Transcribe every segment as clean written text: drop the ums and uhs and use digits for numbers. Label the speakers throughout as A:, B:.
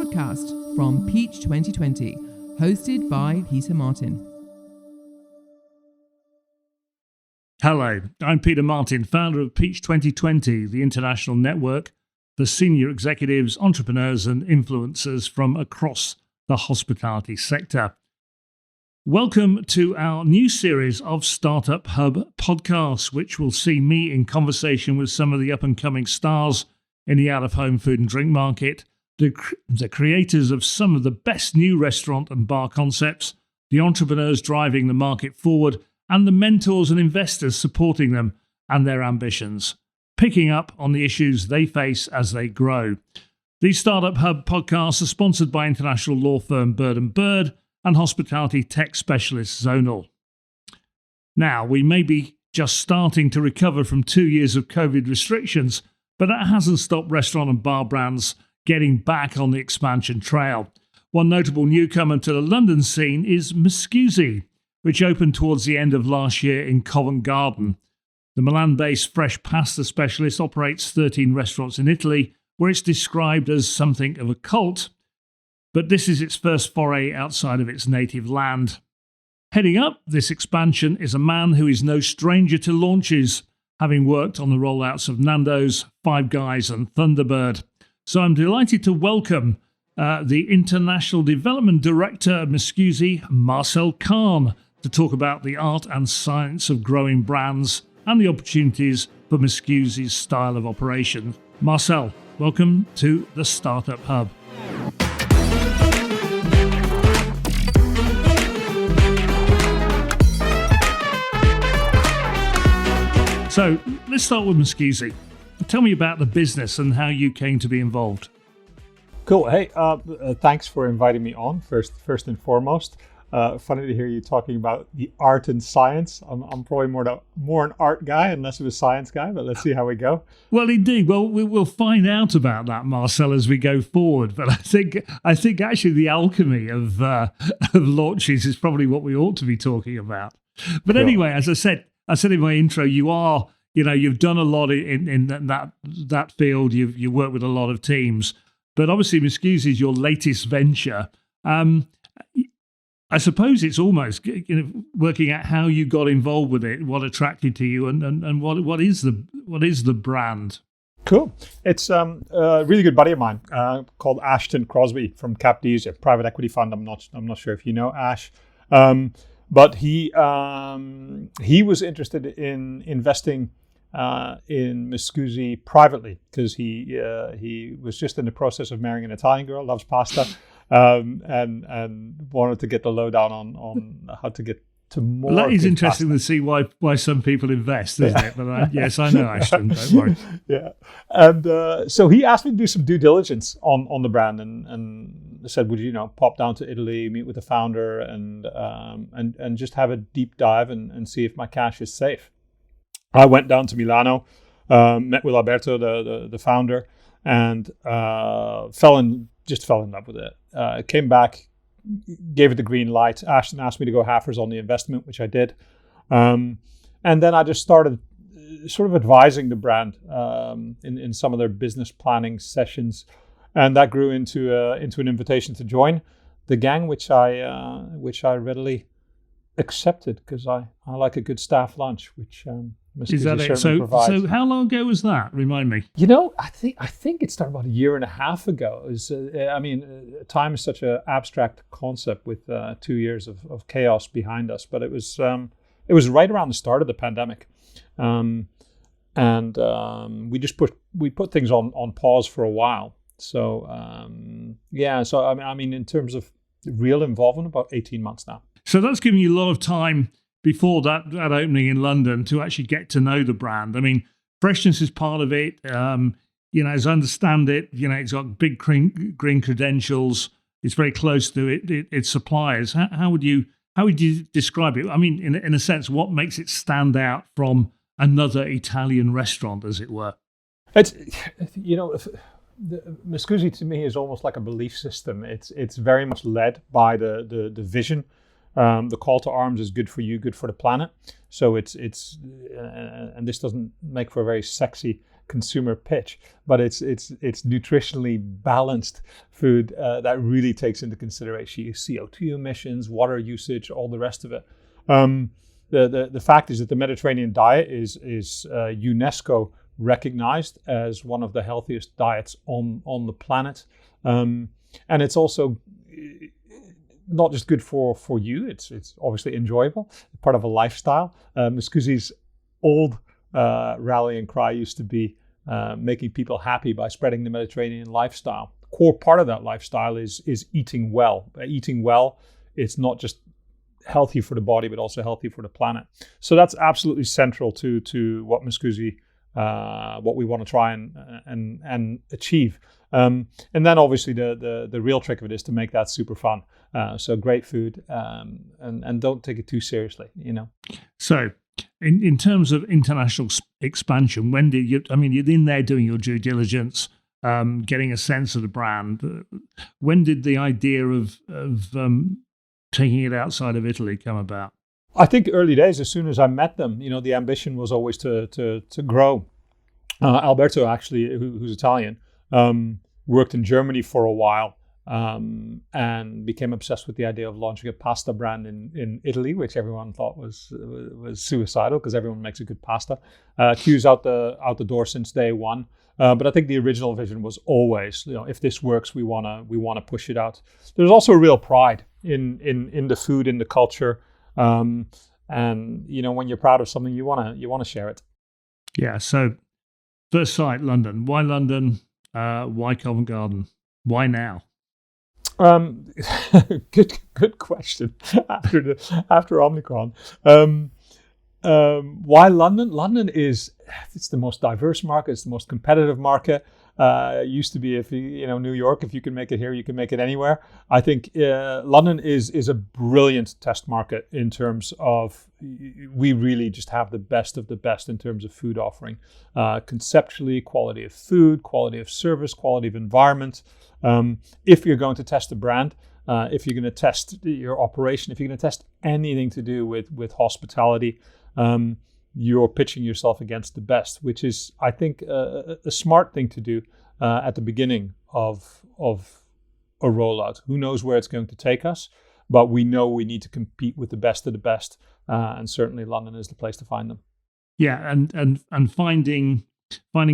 A: podcast from Peach 2020, hosted by Peter Martin.
B: Hello, I'm Peter Martin, founder of Peach 2020, the international network for senior executives, entrepreneurs and influencers from across the hospitality sector. Welcome to our new series of Startup Hub podcasts, which will see me in conversation with some of the up-and-coming stars in the out-of-home food and drink market, the creators of some of the best new restaurant and bar concepts, the entrepreneurs driving the market forward, and the mentors and investors supporting them and their ambitions, picking up on the issues they face as they grow. These Startup Hub podcasts are sponsored by international law firm Bird & Bird and hospitality tech specialist Zonal. Now, we may be just starting to recover from 2 years of COVID restrictions, but that hasn't stopped restaurant and bar brands getting back on the expansion trail. One notable newcomer to the London scene is Miscusi, which opened towards the end of last year in Covent Garden. The Milan-based fresh pasta specialist operates 13 restaurants in Italy, where it's described as something of a cult, but this is its first foray outside of its native land. Heading up this expansion is a man who is no stranger to launches, having worked on the rollouts of Nando's, Five Guys and Thunderbird. So I'm delighted to welcome the International Development Director of Miscusi, Marcel Khan, to talk about the art and science of growing brands and the opportunities for Miscusi's style of operation. Marcel, welcome to the Startup Hub. So let's start with Miscusi. Tell me about the business and how you came to be involved.
C: Cool. Hey, thanks for inviting me on. First and foremost, funny to hear you talking about the art and science. I'm probably more an art guy and less of a science guy, but let's see how we go.
B: Well, indeed. Well, we'll find out about that, Marcel, as we go forward. But I think actually the alchemy of launches is probably what we ought to be talking about. But anyway, as I said in my intro, you've done a lot in that field. You've worked with a lot of teams, but obviously Miscusi is your latest venture. I suppose it's almost working out how you got involved with it, what attracted to you, and what is the brand.
C: Cool. It's a really good buddy of mine called Ashton Crosby from Capdees, a private equity fund. I'm not sure if you know Ash. But he was interested in investing in Miscusi privately because he was just in the process of marrying an Italian girl, loves pasta, and wanted to get the lowdown on how to get to more.
B: Well, that is interesting to see why some people invest, isn't it? But yes, I know Ashton. Don't worry.
C: Yeah, and so he asked me to do some due diligence on the brand, and said, would you pop down to Italy, meet with the founder, and just have a deep dive and see if my cash is safe. I went down to Milano, met with Alberto, the founder, and fell in love with it. Came back, gave it the green light. Ashton asked me to go halfers on the investment, which I did, and then I just started sort of advising the brand in some of their business planning sessions. And that grew into an invitation to join the gang, which I readily accepted because I like a good staff lunch, which
B: is that it? So how long ago was that? Remind me.
C: I think it started about a year and a half ago. It was, time is such an abstract concept with 2 years of chaos behind us, but it was right around the start of the pandemic, and we put things on pause for a while. So, in terms of real involvement, about 18 months now.
B: So that's given you a lot of time before that opening in London to actually get to know the brand. I mean, freshness is part of it. As I understand it, it's got big green credentials. It's very close to its suppliers. How would you describe it? I mean, in a sense, what makes it stand out from another Italian restaurant, as it were?
C: It's, the Miscusi to me is almost like a belief system. It's very much led by the vision. The call to arms is good for you, good for the planet. So it's and this doesn't make for a very sexy consumer pitch, but it's nutritionally balanced food that really takes into consideration CO2 emissions, water usage, all the rest of it. The fact is that the Mediterranean diet is UNESCO recognized as one of the healthiest diets on the planet, and it's also not just good for you. It's obviously enjoyable, part of a lifestyle. Miscusi's old rallying cry used to be making people happy by spreading the Mediterranean lifestyle. The core part of that lifestyle is eating well. Eating well, it's not just healthy for the body, but also healthy for the planet. So that's absolutely central to what Miscusi, what we want to try and achieve. And then obviously the real trick of it is to make that super fun. So great food, and don't take it too seriously,
B: So in terms of international expansion, when did you, you're in there doing your due diligence, getting a sense of the brand. When did the idea of taking it outside of Italy come about?
C: I think early days, as soon as I met them, the ambition was always to grow. Alberto, actually, who's Italian, worked in Germany for a while, and became obsessed with the idea of launching a pasta brand in Italy, which everyone thought was suicidal because everyone makes a good pasta. Q's out the door since day one. But I think the original vision was always, if this works, we wanna push it out. There's also a real pride in the food, in the culture, and when you're proud of something, you wanna share it.
B: Yeah. So first site, London. Why London? Why Covent Garden? Why now?
C: Good question. After Omicron, why London? London it's the most diverse market. It's the most competitive market. It used to be, if New York, if you can make it here, you can make it anywhere. I think London is a brilliant test market in terms of, we really just have the best of the best in terms of food offering. Conceptually, quality of food, quality of service, quality of environment. If you're going to test a brand, if you're going to test your operation, if you're going to test anything to do with hospitality, you're pitching yourself against the best, which is, I think, a smart thing to do at the beginning of a rollout. Who knows where it's going to take us, but we know we need to compete with the best of the best, and certainly London is the place to find them.
B: Yeah, and finding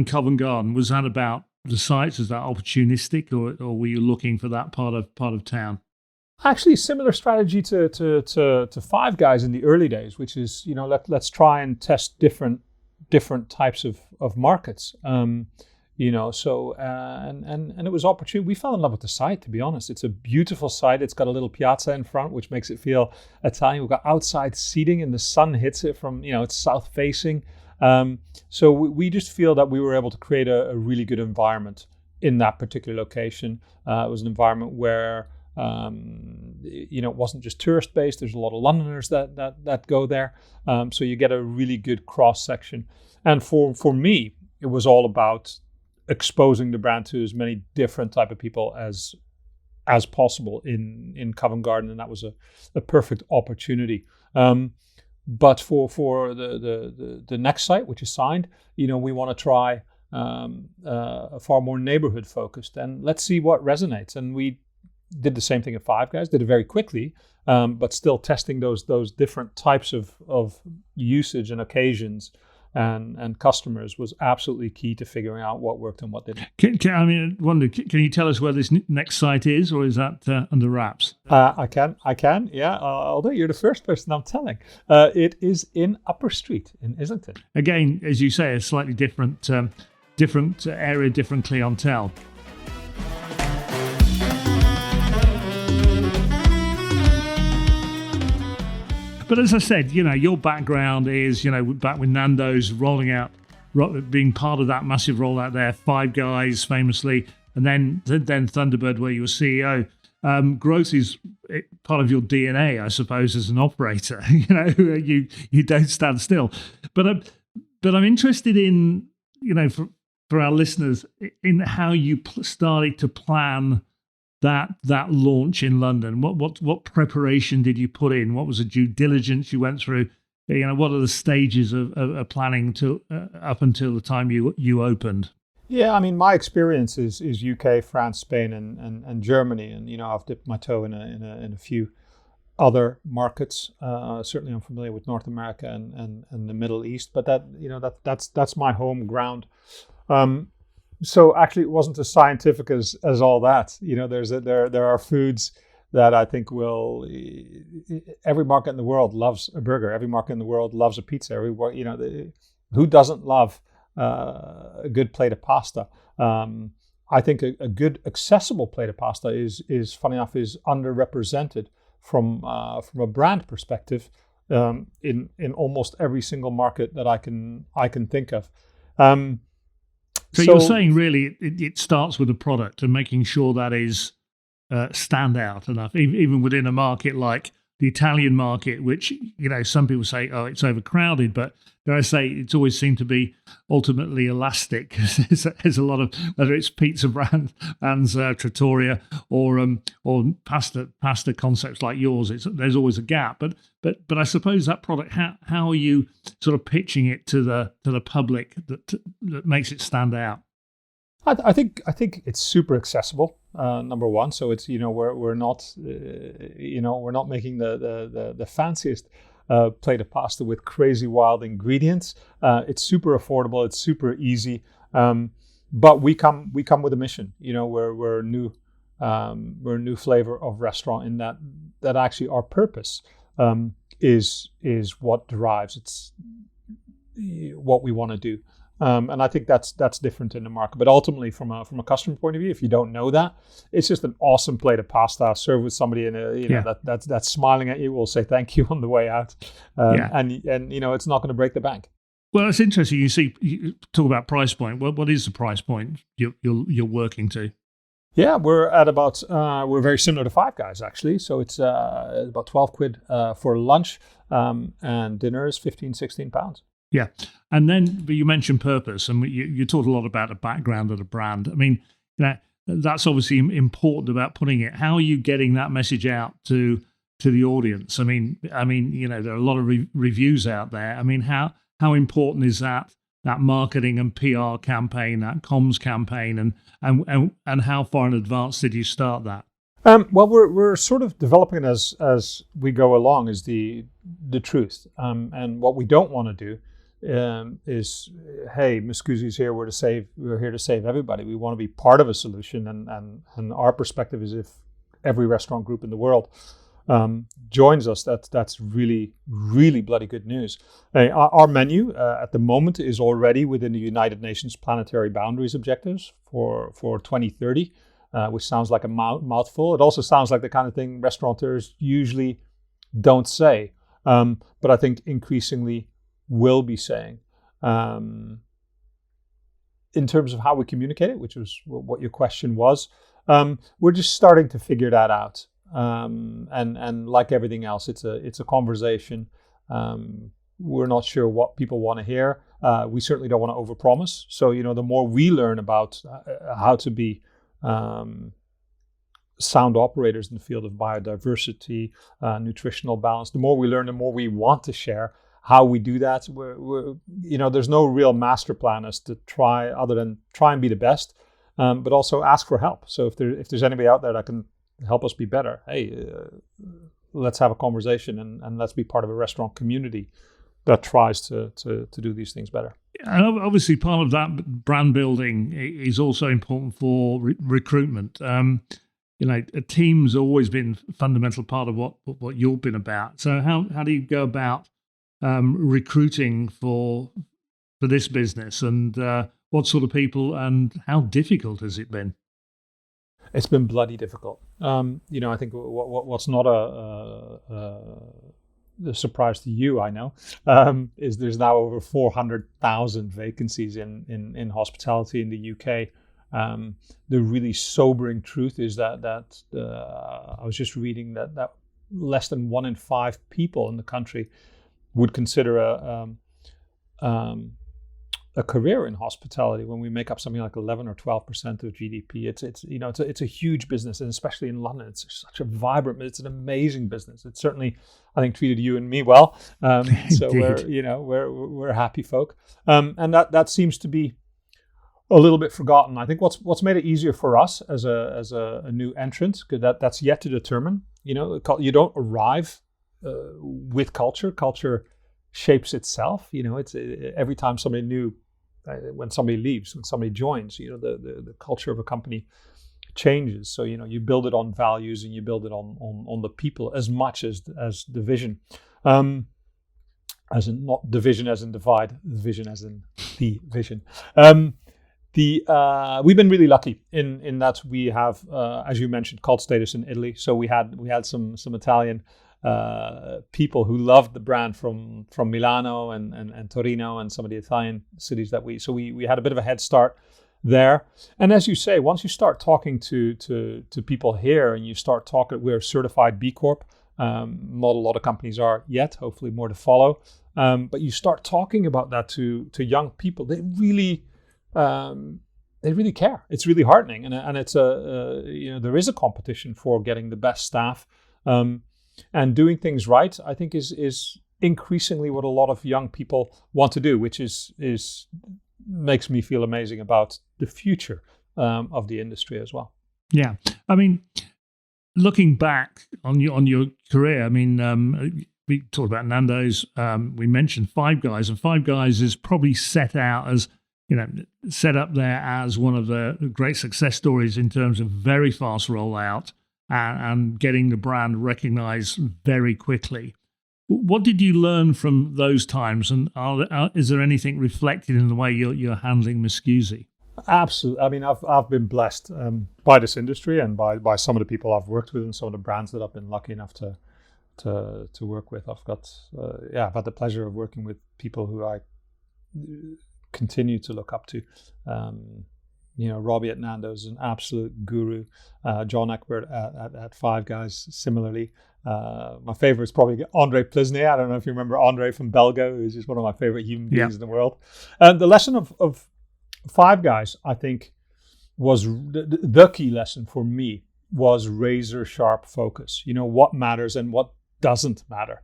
B: Covent Garden, was that about the sites? Is that opportunistic, or were you looking for that part of town?
C: Actually, similar strategy to Five Guys in the early days, which is, let's try and test different types of markets. And it was opportune. We fell in love with the site, to be honest. It's a beautiful site. It's got a little piazza in front, which makes it feel Italian. We've got outside seating, and the sun hits it from, it's south facing. So we just feel that we were able to create a really good environment in that particular location. It was an environment where it wasn't just tourist based. There's a lot of Londoners that go there, so you get a really good cross section. And for me, it was all about exposing the brand to as many different type of people as possible in Covent Garden, and that was a perfect opportunity. But for the next site, which is signed, we want to try a far more neighborhood focused, and let's see what resonates. And we did the same thing at Five Guys, did it very quickly, but still testing those different types of usage and occasions and customers was absolutely key to figuring out what worked and what didn't.
B: I wonder, can you tell us where this next site is, or is that under wraps?
C: I can, yeah. Although you're the first person I'm telling. It is in Upper Street in Islington.
B: Again, as you say, a slightly different area, different clientele. But as I said, your background is, back with Nando's, rolling out, being part of that massive rollout there, Five Guys famously, and then Thunderbird, where you were CEO. Growth is part of your DNA, I suppose, as an operator. You don't stand still. But I'm interested in, for our listeners, in how you started to plan that launch in London. What preparation did you put in? What was the due diligence you went through what are the stages of planning to up until the time you opened?
C: Yeah, I mean, my experience is UK, France, Spain, and Germany, and I've dipped my toe in a few other markets. Certainly, I'm familiar with North America and the Middle East, but that's my home ground. So actually, it wasn't as scientific as all that. There are foods that I think every market in the world loves a burger. Every market in the world loves a pizza. Who doesn't love a good plate of pasta? I think a good accessible plate of pasta is funny enough is underrepresented from a brand perspective in almost every single market that I can think of.
B: So you're saying really it starts with the product and making sure that is stand out enough, even within a market like the Italian market, which some people say, oh, it's overcrowded, but dare I say, it's always seemed to be ultimately elastic. There's a lot of, whether it's pizza brands, trattoria, or pasta concepts like yours. There's always a gap, but I suppose that product, how are you sort of pitching it to the public that makes it stand out?
C: I think it's super accessible. Number one, so it's we're not making the fanciest plate of pasta with crazy wild ingredients. It's super affordable. It's super easy. But we come with a mission. We're a new flavor of restaurant in that actually our purpose is what drives. It's what we want to do. And I think that's different in the market. But ultimately, from a customer point of view, if you don't know that, it's just an awesome plate of pasta served with somebody that's smiling at you, will say thank you on the way out, and it's not going to break the bank.
B: Well, it's interesting. You talk about price point. What is the price point you're working to?
C: Yeah, we're at about we're very similar to Five Guys actually. So it's about 12 quid for lunch, and dinner is 16 pounds.
B: Yeah. And then you mentioned purpose, and you talked a lot about the background of the brand. I mean, that's obviously important about putting it. How are you getting that message out to the audience? I mean, there are a lot of reviews out there. I mean, how important is that marketing and PR campaign, that comms campaign, and how far in advance did you start that?
C: Well, we're sort of developing it as we go along, is the truth. And what we don't want to do is, hey, Miscusi's here. We're here to save everybody. We want to be part of a solution, and our perspective is if every restaurant group in the world joins us, that's really, really bloody good news. Our menu at the moment is already within the United Nations Planetary Boundaries objectives for 2030, which sounds like a mouthful. It also sounds like the kind of thing restaurateurs usually don't say, but I think increasingly will be saying. In terms of how we communicate it, which was what your question was, we're just starting to figure that out. And like everything else, it's a conversation. We're not sure what people want to hear. We certainly don't want to overpromise. So, the more we learn about how to be sound operators in the field of biodiversity, nutritional balance, the more we learn, the more we want to share how we do that. There's no real master plan as to try and be the best, but also ask for help. So if there's anybody out there that can help us be better, hey, let's have a conversation and let's be part of a restaurant community that tries to do these things better.
B: And obviously, part of that brand building is also important for recruitment. A team's always been a fundamental part of what you've been about. So how do you go about recruiting for this business, and what sort of people, and how difficult has it been?
C: It's been bloody difficult. I think what's not a surprise to you, I know, is there's now over 400,000 vacancies in hospitality in the UK. The really sobering truth is that I was just reading that less than 1 in 5 people in the country would consider a a career in hospitality when we make up something like 11 or 12% of GDP. It's a huge business, and especially in London, it's such a vibrant. It's an amazing business. It certainly, I think, treated you and me well. So we're happy folk, and that seems to be a little bit forgotten. I think what's made it easier for us as a new entrant, because that's yet to determine. You don't arrive with culture. Culture shapes itself. It's every time somebody new, when somebody leaves, when somebody joins, the culture of a company changes. So you build it on values, and you build it on the people as much as the vision, as in not division as in divide, the vision as in the vision. We've been really lucky in that we have, as you mentioned, cult status in Italy. So we had some Italian people who loved the brand from Milano and Torino and some of the Italian cities that we had a bit of a head start there. And as you say, once you start talking to people here, and you start talking, we're certified B Corp. Not a lot of companies are yet, hopefully more to follow. But you start talking about that to young people, they really care. It's really heartening, and it's there is a competition for getting the best staff. And doing things right, I think, is increasingly what a lot of young people want to do, which is makes me feel amazing about the future of the industry as well.
B: Yeah, I mean, looking back on your career, I mean, we talked about Nando's. We mentioned Five Guys, and Five Guys is probably set up there as one of the great success stories in terms of very fast rollout and getting the brand recognized very quickly. What did you learn from those times, and is there anything reflected in the way you're handling Miscusi?
C: Absolutely. I mean, I've been blessed by this industry and by some of the people I've worked with and some of the brands that I've been lucky enough to work with. I've had the pleasure of working with people who I continue to look up to. Robbie at Nando's an absolute guru. John Eckbert at Five Guys, similarly. My favorite is probably Andre Plisny. I don't know if you remember Andre from Belgo, who's just one of my favorite human beings in the world. And the lesson of Five Guys, I think, was the key lesson for me was razor sharp focus. What matters and what doesn't matter.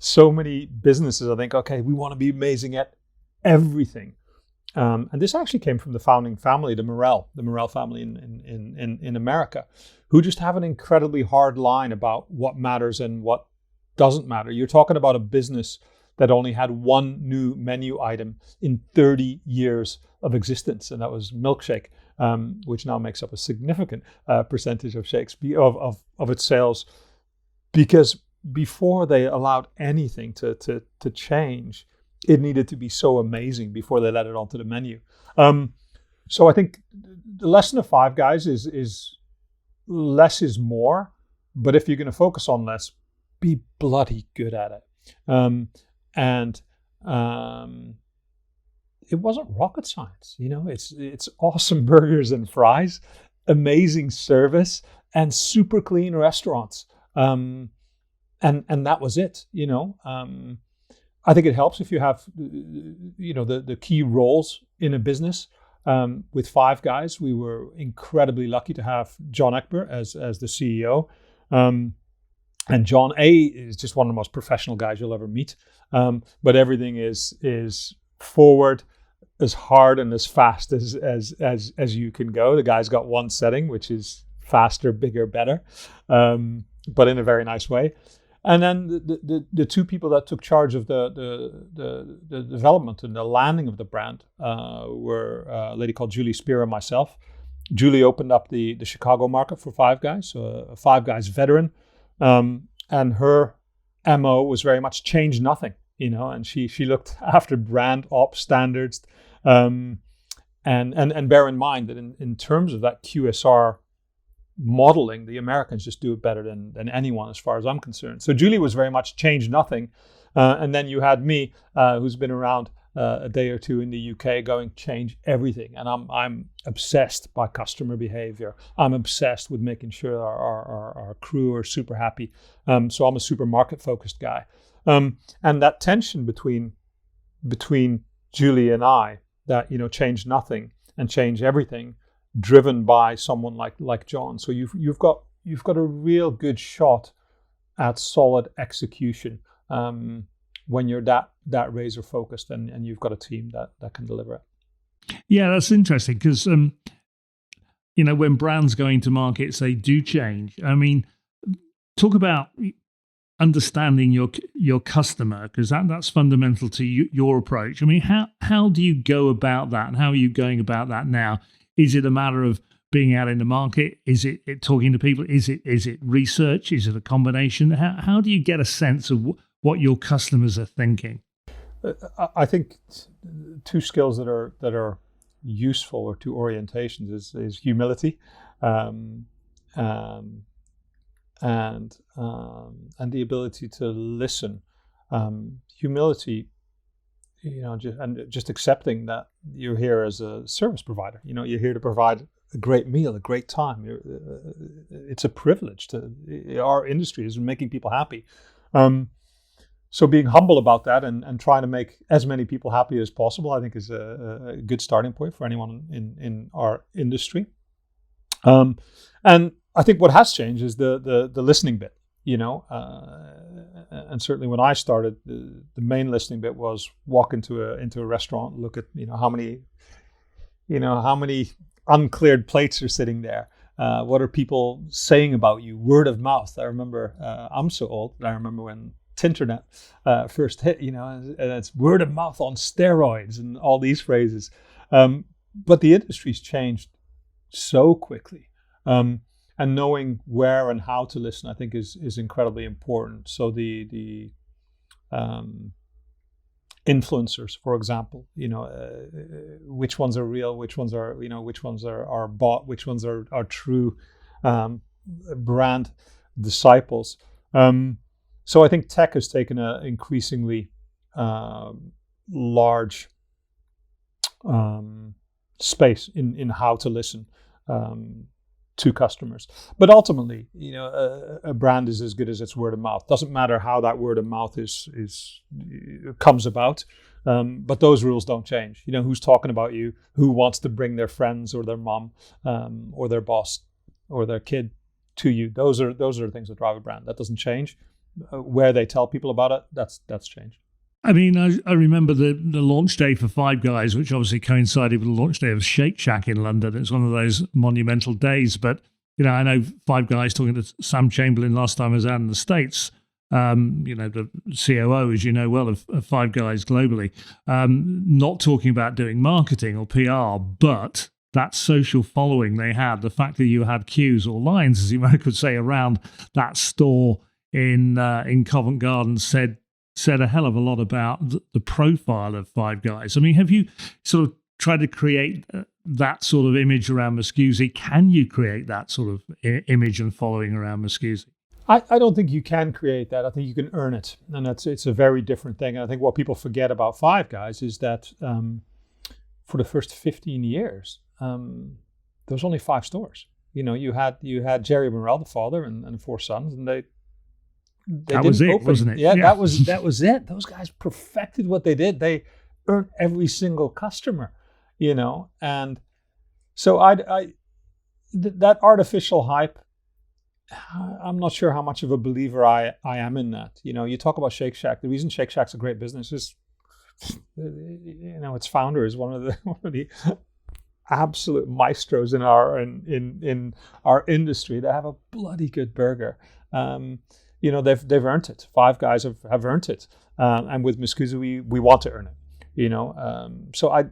C: So many businesses, I think, okay, we want to be amazing at everything. And this actually came from the founding family, the Marel family in America, who just have an incredibly hard line about what matters and what doesn't matter. You're talking about a business that only had one new menu item in 30 years of existence, and that was milkshake, which now makes up a significant percentage of of its sales, because before they allowed anything to change, it needed to be so amazing before they let it onto the menu. So I think the lesson of Five Guys is less is more, but if you're going to focus on less, be bloody good at it. It wasn't rocket science, it's awesome burgers and fries, amazing service, and super clean restaurants. And that was it, I think it helps if you have, the key roles in a business. With Five Guys, we were incredibly lucky to have John Eckbert as the CEO. And John is just one of the most professional guys you'll ever meet. But everything is forward, as hard and as fast as you can go. The guy's got one setting, which is faster, bigger, better, but in a very nice way. And then the two people that took charge of the development and the landing of the brand were a lady called Julie Spear and myself. Julie opened up the Chicago market for Five Guys, so a Five Guys veteran, and her MO was very much change nothing, and she looked after brand ops standards, and bear in mind that in terms of that QSR modeling, the Americans just do it better than anyone as far as I'm concerned. So Julie was very much change nothing. And then you had me, who's been around a day or two in the UK, going change everything. And I'm obsessed by customer behavior. I'm obsessed with making sure our crew are super happy. So I'm a super market focused guy. And that tension between Julie and I that change nothing and change everything, driven by someone like John. So you've got a real good shot at solid execution when you're that razor focused and you've got a team that can deliver it.
B: Yeah, that's interesting because when brands go into markets, they do change. I mean, talk about understanding your customer, because that's fundamental to your approach. I mean, how do you go about that, and how are you going about that now? Is it a matter of being out in the market? Is it talking to people? Is it research? Is it a combination? How do you get a sense of what your customers are thinking?
C: I think two skills that are useful, or two orientations, is humility, and the ability to listen. Humility, just accepting that you're here as a service provider. You're here to provide a great meal, a great time. It's a privilege our industry is making people happy. So being humble about that and trying to make as many people happy as possible, I think, is a good starting point for anyone in our industry. And I think what has changed is the listening bit, and certainly when I started, the main listening bit was walk into a restaurant, look at how many uncleared plates are sitting there. What are people saying about you? Word of mouth. I remember, I'm so old, but I remember when Tinternet first hit, and it's word of mouth on steroids and all these phrases. But the industry's changed so quickly. And knowing where and how to listen, I think, is incredibly important. So the influencers, for example, which ones are real, which ones are bought, which ones are true brand disciples. So I think tech has taken an increasingly large space in how to listen to customers. But ultimately, a brand is as good as its word of mouth. Doesn't matter how that word of mouth comes about, but those rules don't change. Who's talking about you, who wants to bring their friends or their mom or their boss or their kid to you. Those are the things that drive a brand. That doesn't change. Where they tell people about it, that's changed.
B: I mean, I remember the launch day for Five Guys, which obviously coincided with the launch day of Shake Shack in London. It's one of those monumental days. But, I know Five Guys, talking to Sam Chamberlain last time I was out in the States, the COO, as you know well, of Five Guys globally, not talking about doing marketing or PR, but that social following they had, the fact that you had queues or lines, as you could say, around that store in Covent Garden said a hell of a lot about the profile of Five Guys. I mean, have you sort of tried to create that sort of image around Miscusi? Can you create that sort of image and following around Miscusi?
C: I don't think you can create that. I think you can earn it, and it's a very different thing. And I think what people forget about Five Guys is that for the first 15 years, there was only 5 stores. You had Jerry Morel, the father, and 4 sons, and they
B: that was it, wasn't it?
C: Yeah, that was it. Those guys perfected what they did. They earned every single customer, and so that artificial hype, I'm not sure how much of a believer I am in that. You talk about Shake Shack. The reason Shake Shack's a great business is, its founder is one of the absolute maestros in our industry. They have a bloody good burger. They've earned it. Five Guys have earned it, and with Miscusi, we want to earn it. So I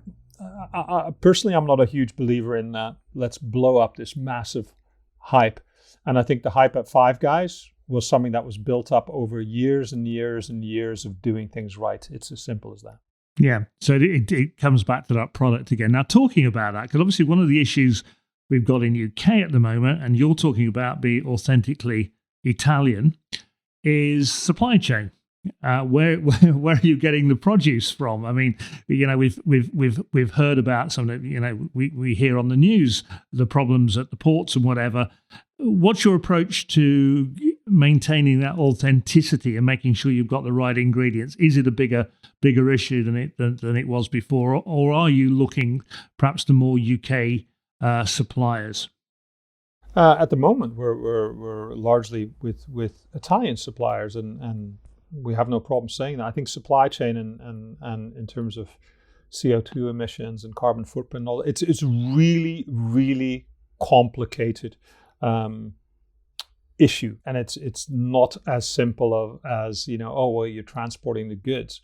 C: personally, I'm not a huge believer in that. Let's blow up this massive hype, and I think the hype at Five Guys was something that was built up over years and years and years of doing things right. It's as simple as that.
B: Yeah. So it comes back to that product again. Now, talking about that, because obviously one of the issues we've got in UK at the moment, and you're talking about be authentically Italian, is supply chain. Where are you getting the produce from? I mean, we've heard about some of we hear on the news the problems at the ports and whatever. What's your approach to maintaining that authenticity and making sure you've got the right ingredients? Is it a bigger issue than it was before, or are you looking perhaps to more UK suppliers?
C: At the moment, we're largely with Italian suppliers, and we have no problem saying that. I think supply chain and in terms of CO2 emissions and carbon footprint, all it's really, really complicated issue, and it's not as simple as oh well, you're transporting the goods.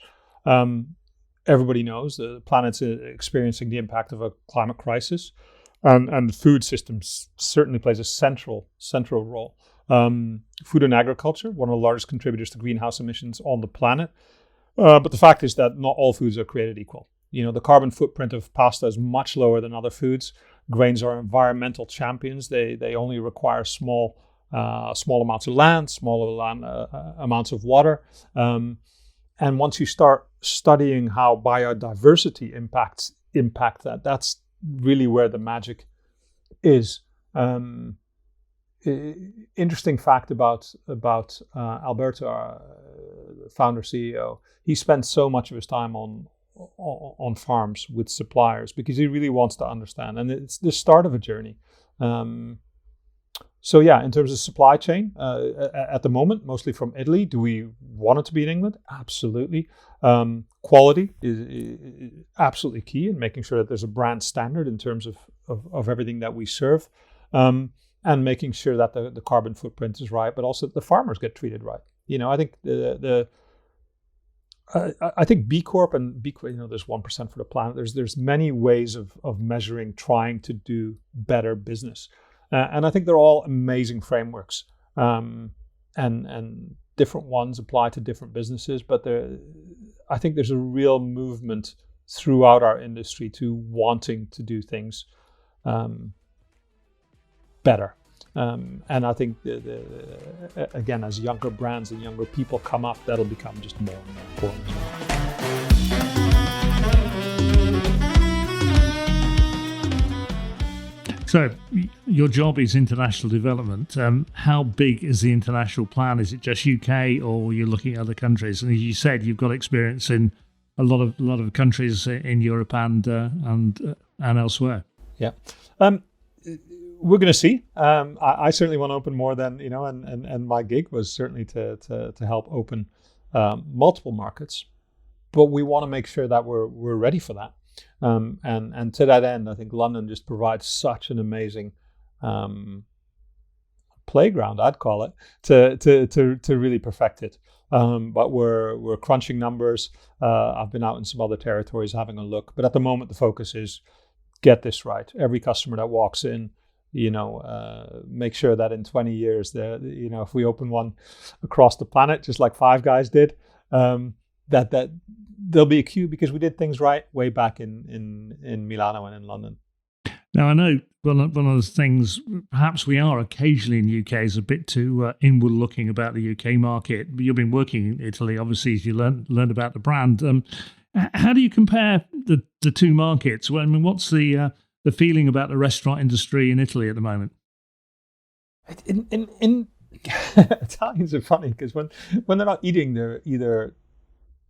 C: Everybody knows the planet's experiencing the impact of a climate crisis. And food systems certainly plays a central role. Food and agriculture, one of the largest contributors to greenhouse emissions on the planet. But the fact is that not all foods are created equal. The carbon footprint of pasta is much lower than other foods. Grains are environmental champions. They only require small amounts of land, amounts of water. And once you start studying how biodiversity impact that, that's really where the magic is. Interesting fact about Alberto, our founder CEO. He spends so much of his time on farms with suppliers because he really wants to understand, and it's the start of a journey. So yeah, in terms of supply chain, at the moment, mostly from Italy. Do we want it to be in England? Absolutely. Quality is absolutely key in making sure that there's a brand standard in terms of everything that we serve, and making sure that the carbon footprint is right, but also that the farmers get treated right. I think I think B Corp and B Corp, there's 1% for the planet. There's many ways of measuring, trying to do better business. And I think they're all amazing frameworks, and different ones apply to different businesses. But I think there's a real movement throughout our industry to wanting to do things better. And I think, again, as younger brands and younger people come up, that'll become just more and more important as well.
B: So your job is international development. How big is the international plan? Is it just UK, or you're looking at other countries? And as you said, you've got experience in a lot of countries in Europe and elsewhere. Yeah,
C: we're going to see. I certainly want to open more than and my gig was certainly to help open multiple markets, but we want to make sure that we're ready for that. And to that end, I think London just provides such an amazing playground, I'd call it, to really perfect it. But we're crunching numbers. I've been out in some other territories having a look, but at the moment the focus is get this right. Every customer that walks in, make sure that in 20 years, if we open one across the planet, just like Five Guys did, that there'll be a queue because we did things right way back in Milano and in London.
B: Now, I know one of the things perhaps we are occasionally in the UK is a bit too inward looking about the UK market. You've been working in Italy, obviously, as you learned about the brand. How do you compare the two markets? Well, I mean, what's the feeling about the restaurant industry in Italy at the moment?
C: In Italians are funny because when they're not eating, they're either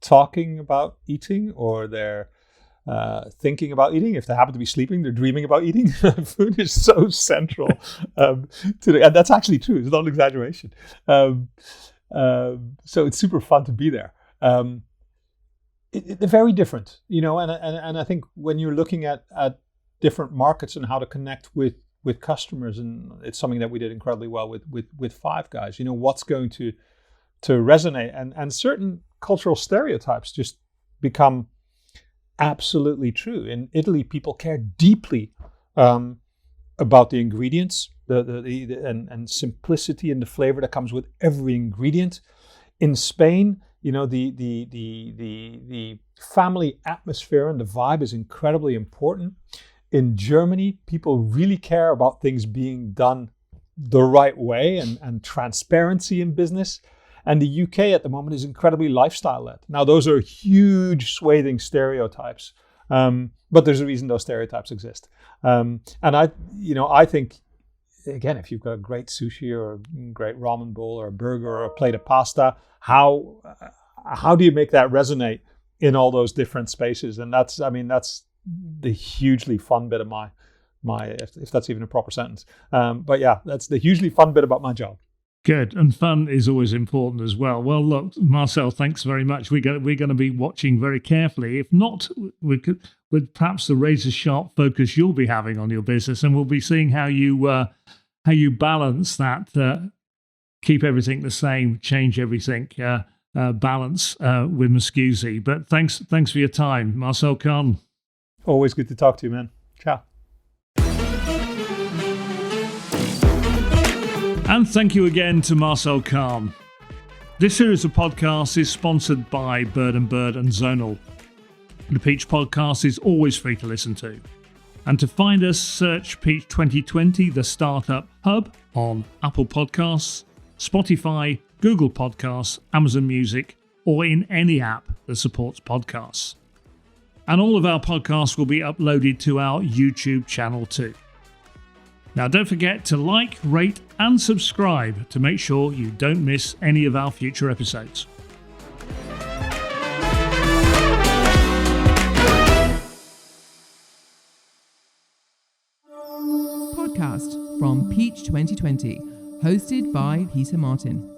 C: talking about eating or they're thinking about eating. If they happen to be sleeping, they're dreaming about eating. Food is so central and that's actually true. It's not an exaggeration. So it's super fun to be there. They're very different, and I think when you're looking at different markets and how to connect with customers, and it's something that we did incredibly well with Five Guys, what's going to resonate, and certain cultural stereotypes just become absolutely true. In Italy, people care deeply about the ingredients, and simplicity and the flavor that comes with every ingredient. In Spain, the family atmosphere and the vibe is incredibly important. In Germany, people really care about things being done the right way and transparency in business. And the UK at the moment is incredibly lifestyle-led. Now, those are huge, swathing stereotypes, but there's a reason those stereotypes exist. And I think again, if you've got a great sushi or a great ramen bowl or a burger or a plate of pasta, how do you make that resonate in all those different spaces? And that's the hugely fun bit of my if that's even a proper sentence. But yeah, that's the hugely fun bit about my job.
B: Good. And fun is always important as well. Well, look, Marcel, thanks very much. We're going to be watching very carefully. If not, with perhaps the razor sharp focus you'll be having on your business, and we'll be seeing how you balance that, keep everything the same, change everything, balance with Miscusi. But thanks for your time, Marcel Khan.
C: Always good to talk to you, man. Ciao.
B: And thank you again to Marcel Khan. This series of podcasts is sponsored by Bird & Bird and Zonal. The Peach Podcast is always free to listen to. And to find us, search Peach 2020, the Startup Hub, on Apple Podcasts, Spotify, Google Podcasts, Amazon Music, or in any app that supports podcasts. And all of our podcasts will be uploaded to our YouTube channel too. Now, don't forget to like, rate, and subscribe to make sure you don't miss any of our future episodes.
A: Podcast from Peach 2020, hosted by Peter Martin.